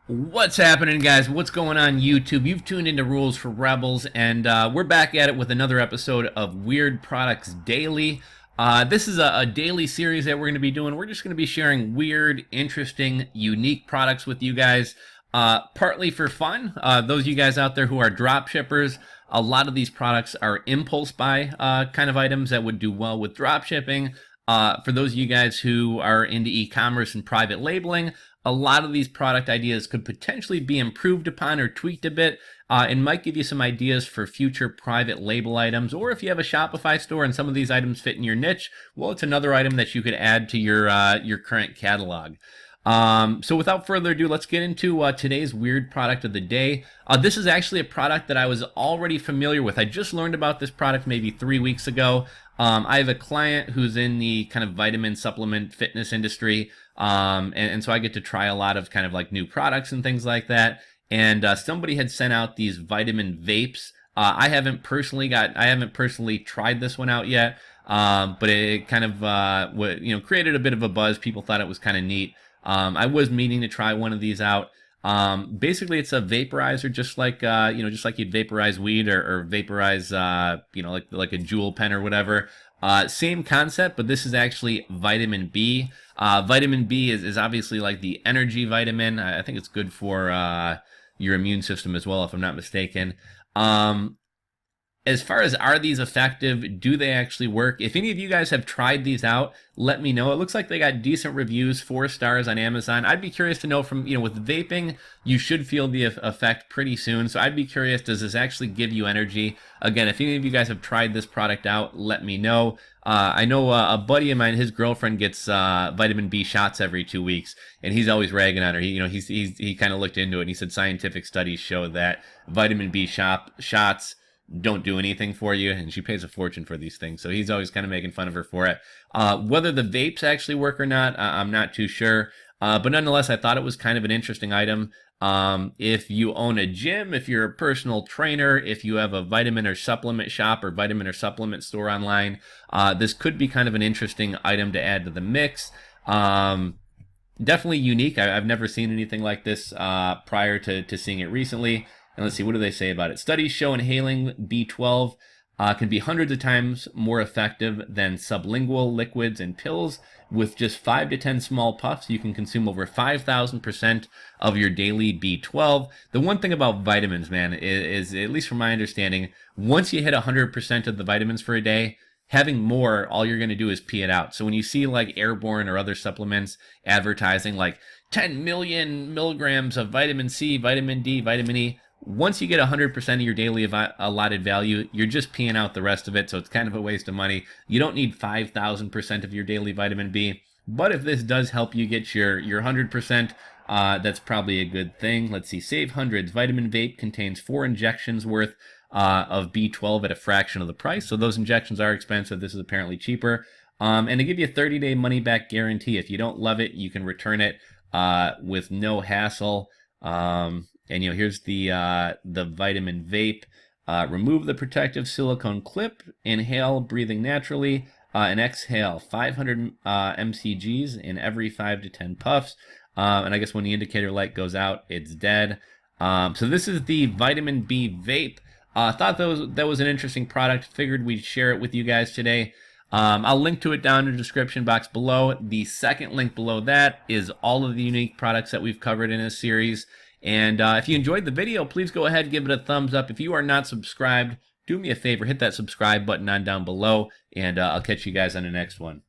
What's happening, guys? What's going on YouTube? You've tuned into Rules for Rebels, and we're back at it with another episode of Weird Products Daily. This is a daily series that we're going to be doing. We're just going to be sharing weird, interesting, unique products with you guys, partly for fun. Those of you guys out there who are drop shippers, a lot of these products are impulse buy kind of items that would do well with drop shipping. For those of you guys who are into e-commerce and private labeling, a lot of these product ideas could potentially be improved upon or tweaked a bit and might give you some ideas for future private label items. Or if you have a Shopify store and some of these items fit in your niche, well, it's another item that you could add to your current catalog. So without further ado, let's get into today's weird product of the day. This is actually a product that I was already familiar with. I just learned about this product maybe 3 weeks ago. I have a client who's in the kind of vitamin supplement fitness industry. And so I get to try a lot of kind of like new products and things like that. And somebody had sent out these vitamin vapes. I haven't personally tried this one out yet. But it kind of created a bit of a buzz. People thought it was kind of neat. I was meaning to try one of these out. Basically it's a vaporizer, just like you'd vaporize weed or vaporize, like a jewel pen or whatever. Same concept, but this is actually vitamin B. Vitamin B is obviously like the energy vitamin. I think it's good for your immune system as well, if I'm not mistaken. As far as are these effective, do they actually work? If any of you guys have tried these out, let me know. It looks like they got decent reviews, 4 stars on Amazon. I'd be curious to know from, with vaping, you should feel the effect pretty soon. So I'd be curious, does this actually give you energy? Again, if any of you guys have tried this product out, let me know. I know a buddy of mine, his girlfriend gets vitamin B shots every 2 weeks, and he's always ragging on her. He kind of looked into it, and he said scientific studies show that vitamin B shots don't do anything for you, and she pays a fortune for these things, so he's always kind of making fun of her for it. Whether the vapes actually work or not, I'm not too sure, but nonetheless, I thought it was kind of an interesting item. If you own a gym, if you're a personal trainer, if you have a vitamin or supplement shop or vitamin or supplement store online, this could be kind of an interesting item to add to the mix. Definitely unique. I've never seen anything like this prior to seeing it recently. And let's see, what do they say about it? Studies show inhaling B12 can be hundreds of times more effective than sublingual liquids and pills. With just 5 to 10 small puffs, you can consume over 5,000% of your daily B12. The one thing about vitamins, man, is at least from my understanding, once you hit 100% of the vitamins for a day, having more, all you're going to do is pee it out. So when you see like Airborne or other supplements advertising like 10 million milligrams of vitamin C, vitamin D, vitamin E, once you get 100% of your daily allotted value, you're just peeing out the rest of it, so it's kind of a waste of money. You don't need 5,000% of your daily vitamin B, but if this does help you get your 100%, that's probably a good thing. Let's see, save hundreds. Vitamin Vape contains 4 injections worth of B12 at a fraction of the price, so those injections are expensive. This is apparently cheaper. And they give you a 30-day money-back guarantee. If you don't love it, you can return it with no hassle. And here's the vitamin vape. Remove the protective silicone clip, inhale, breathing naturally, and exhale 500 mcgs in every 5 to 10 puffs. And I guess when the indicator light goes out, it's dead. So this is the vitamin B vape. Thought that was an interesting product. Figured we'd share it with you guys today. I'll link to it down in the description box below. The second link below that is all of the unique products that we've covered in this series. And if you enjoyed the video, please go ahead and give it a thumbs up. If you are not subscribed, do me a favor, hit that subscribe button on down below, and I'll catch you guys on the next one.